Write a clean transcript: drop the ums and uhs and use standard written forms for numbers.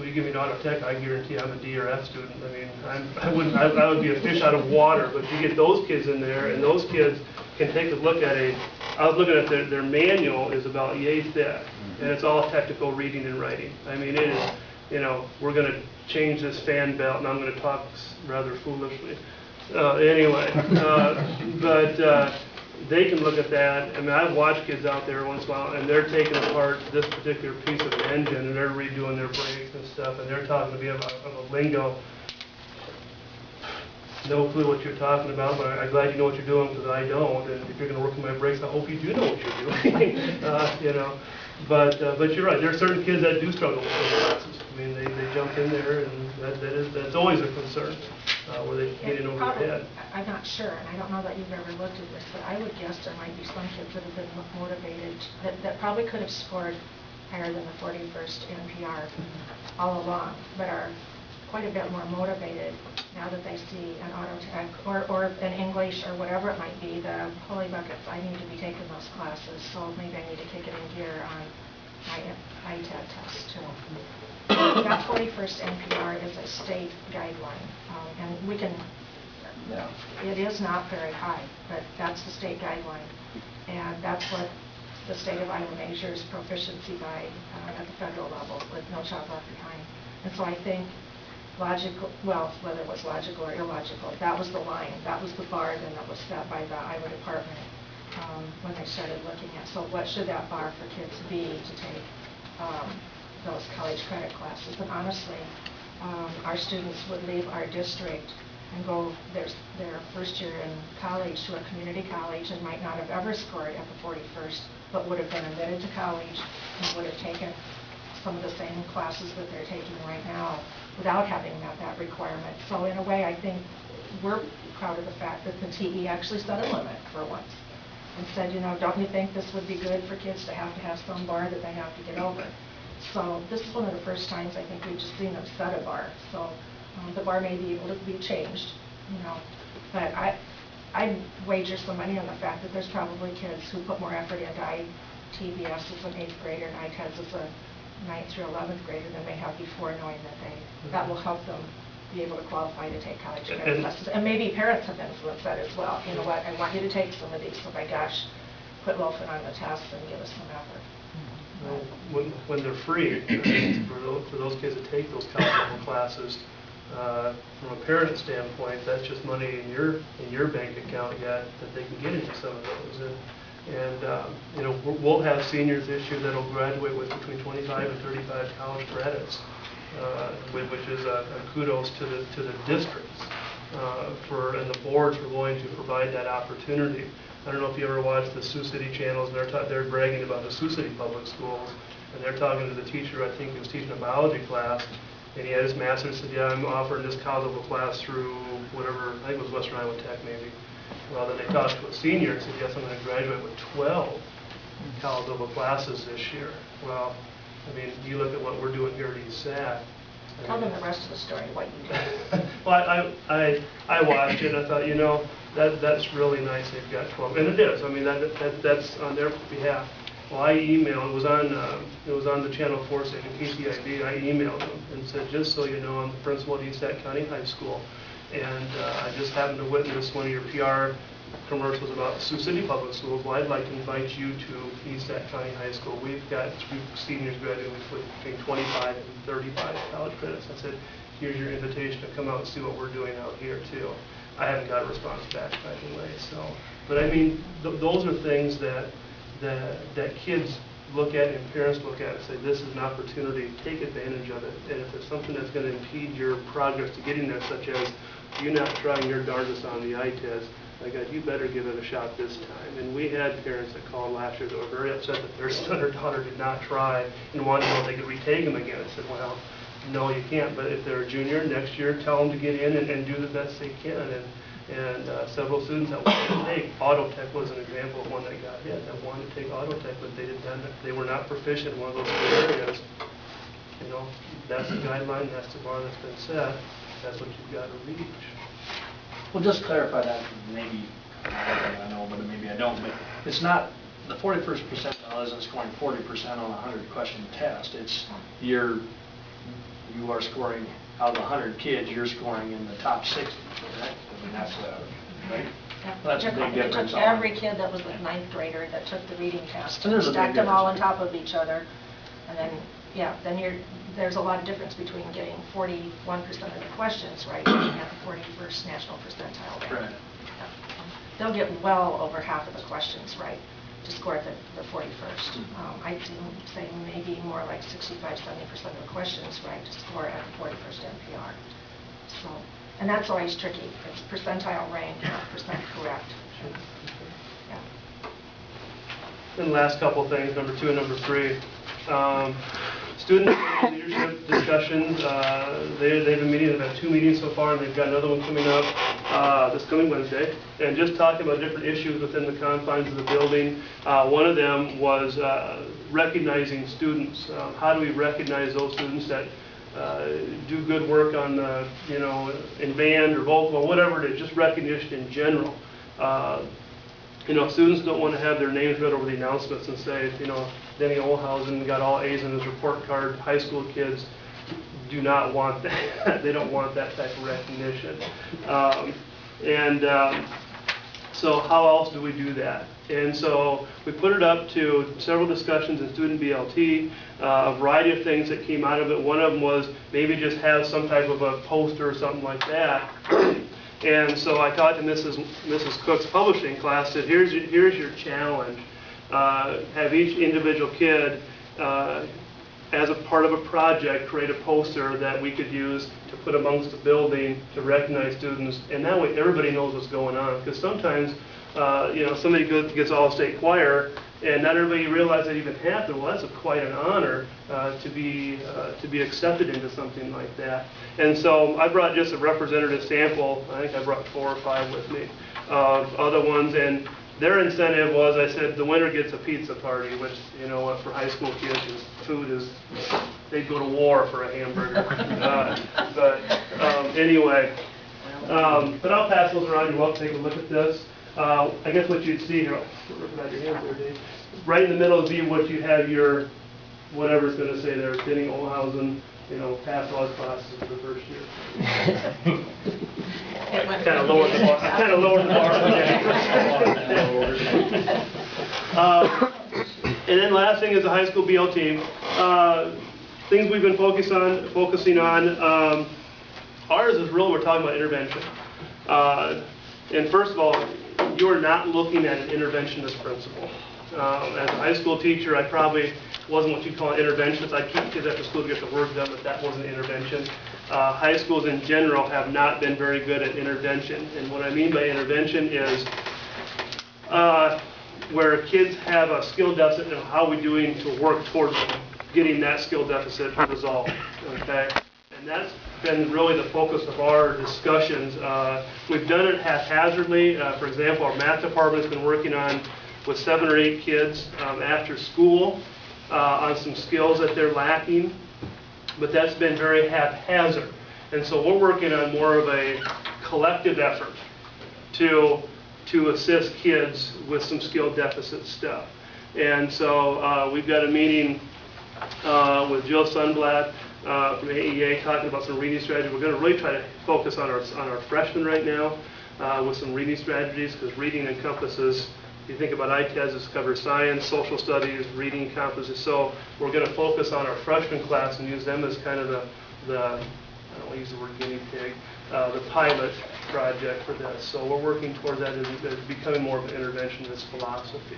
you give me an auto tech, I guarantee I'm a D or F student. I mean, I would be a fish out of water. But you get those kids in there, and those kids can take a look at I was looking at their manual is about yay thick, and it's all technical reading and writing. I mean, it is, we're going to change this fan belt, and I'm going to talk rather foolishly. Anyway, but they can look at that. I mean, I've watched kids out there once in a while, and they're taking apart this particular piece of the engine, and they're redoing their brakes and stuff, and they're talking to me about a lingo. No clue what you're talking about, but I'm glad you know what you're doing, because I don't. And if you're going to work on my brakes, I hope you do know what you're doing. But you're right. There are certain kids that do struggle with those classes. I mean, they jump in there, and that's always a concern. Where they get in over their head. I'm not sure, and I don't know that you've ever looked at this, but I would guess there might be some kids that have been motivated, that probably could have scored higher than the 41st NPR all along, but are quite a bit more motivated now that they see an auto tech or an English or whatever it might be. The holy buckets, I need to be taking those classes, so maybe I need to kick it in gear on my ITED test too. That 41st NPR is a state guideline, and we can, it is not very high, but that's the state guideline, and that's what the state of Iowa measures proficiency by at the federal level with No Child Left Behind. And so I think logical, well, whether it was logical or illogical, that was the line, that was the bar then that was set by the Iowa department when they started looking at, so what should that bar for kids be to take those college credit classes. And honestly, our students would leave our district and go their first year in college to a community college and might not have ever scored at the 41st, but would have been admitted to college and would have taken some of the same classes that they're taking right now without having met that requirement. So in a way, I think we're proud of the fact that the TE actually set a limit for once and said, don't you think this would be good for kids to have some bar that they have to get over? So this is one of the first times I think we've just seen them set a bar. So the bar may be able to be changed, but I'd wager some money on the fact that there's probably kids who put more effort into ITBS as an 8th grader and ITEDS as a 9th through 11th grader than they have before, knowing that that will help them be able to qualify to take college credit classes. And maybe parents have influenced that as well. You know what, I want you to take some of these, so my gosh, quit loafing on the tests and give us some effort. When they're free, for those kids that take those college level classes, from a parent standpoint, that's just money in your bank account yet that they can get into some of those. And we'll have seniors this year that'll graduate with between 25 and 35 college credits, which is a kudos to the districts and the boards for willing to provide that opportunity. I don't know if you ever watched the Sioux City channels, and they're bragging about the Sioux City public schools, and they're talking to the teacher. I think he was teaching a biology class, and he had his master's and said, yeah, I'm offering this college level class through whatever, I think it was Western Iowa Tech maybe. Well, then they talked to a senior and said, yes, I'm going to graduate with 12 college level classes this year. Well, I mean, you look at what we're doing here at ESAC. Tell them the rest of the story, what you did. Well, I watched it, and I thought, that's really nice they've got 12, and it is. I mean, that's on their behalf. Well, I emailed. It was on the Channel 4 station, KTID. I emailed them and said, just so you know, I'm the principal at Sac County High School, and I just happened to witness one of your PR commercials about Sioux City Public Schools. Well, I'd like to invite you to Sac County High School. We've got 3 seniors graduating with between 25 and 35 college credits. I said, here's your invitation to come out and see what we're doing out here too. I haven't got a response back, by the way. So, but I mean, those are things that kids look at and parents look at and say, this is an opportunity, take advantage of it. And if there's something that's going to impede your progress to getting there, such as you not trying your darndest on the ITES, like, you better give it a shot this time. And we had parents that called last year that were very upset that their son or daughter did not try and wanted to know if they could retake them again. I said, well, no, you can't. But if they're a junior next year, tell them to get in and do the best they can. And several students that wanted to take auto tech was an example of one that got hit that wanted to take auto tech, but they were not proficient in one of those areas. That's the guideline, that's the bar that's been set. That's what you've got to reach. Well, just clarify that. Maybe I know, but maybe I don't. But it's not the 41st percentile isn't scoring 40% on a 100-question test. It's you're you are scoring, out of 100 kids, you're scoring in the top 60, correct? I mean, that's, right? Yeah. That's a big It difference. took every kid that was the 9th grader that took the reading test, And there's a big stacked them all on difference. top of each other, and then, yeah, then there's a lot of difference between getting 41% of the questions right and being at the 41st national percentile rank. Right. Yeah. They'll get well over half of the questions right to score at the 41st. I'd say maybe more like 65-70% of the questions right to score at the 41st NPR. So, and that's always tricky. It's percentile rank, not percent correct. Yeah. And last couple things, number 2 and number 3. Student leadership discussions, they've been meeting, they've had 2 meetings so far, and they've got another one coming up this coming Wednesday, and just talking about different issues within the confines of the building. One of them was recognizing students. How do we recognize those students that do good work on the, in band or vocal or whatever it is, just recognition in general. Students don't want to have their names read over the announcements and say, Denny Olhausen got all A's in his report card. High school kids do not want that. They don't want that type of recognition. So how else do we do that? And so we put it up to several discussions in student BLT, a variety of things that came out of it. One of them was maybe just have some type of a poster or something like that. And so I talked to Mrs. Cook's publishing class, said, here's your challenge. Have each individual kid, as a part of a project, create a poster that we could use to put amongst the building to recognize students, and that way everybody knows what's going on. Because sometimes, somebody gets all state choir, and not everybody realizes they even have to. Well, that's quite an honor to be accepted into something like that. And so I brought just a representative sample. I think I brought 4 or 5 with me of other ones, and their incentive was, I said, the winner gets a pizza party, which, for high school kids, food is, they'd go to war for a hamburger. Anyway, but I'll pass those around. You're welcome to take a look at this. I guess what you'd see here, looking at your hands there, Dave. Right in the middle would be what you have your, whatever's going to say there, Denny Olhausen, passed all his classes for the first year. Kind of lowered the bar. And then last thing is the high school BLT. Things we've been focusing on. Ours is really, we're talking about intervention. And first of all, you are not looking at an interventionist principle. As a high school teacher, I probably wasn't what you'd call an interventionist. I'd keep kids after school to get the work done, but that wasn't intervention. High schools in general have not been very good at intervention. And what I mean by intervention is where kids have a skill deficit, and how are we doing to work towards getting that skill deficit resolved, okay? And that's been really the focus of our discussions. We've done it haphazardly. For example, our math department has been working on with 7 or 8 kids after school on some skills that they're lacking, but that's been very haphazard. And so we're working on more of a collective effort to assist kids with some skill deficit stuff. And so we've got a meeting with Jill Sunblatt from AEA talking about some reading strategies. We're going to really try to focus on our freshmen right now with some reading strategies, because reading encompasses, if you think about ITES, it covers science, social studies, reading encompasses. So we're going to focus on our freshman class and use them as kind of the I don't want to use the word guinea pig, the pilot project for this. So we're working towards that as becoming more of an interventionist philosophy.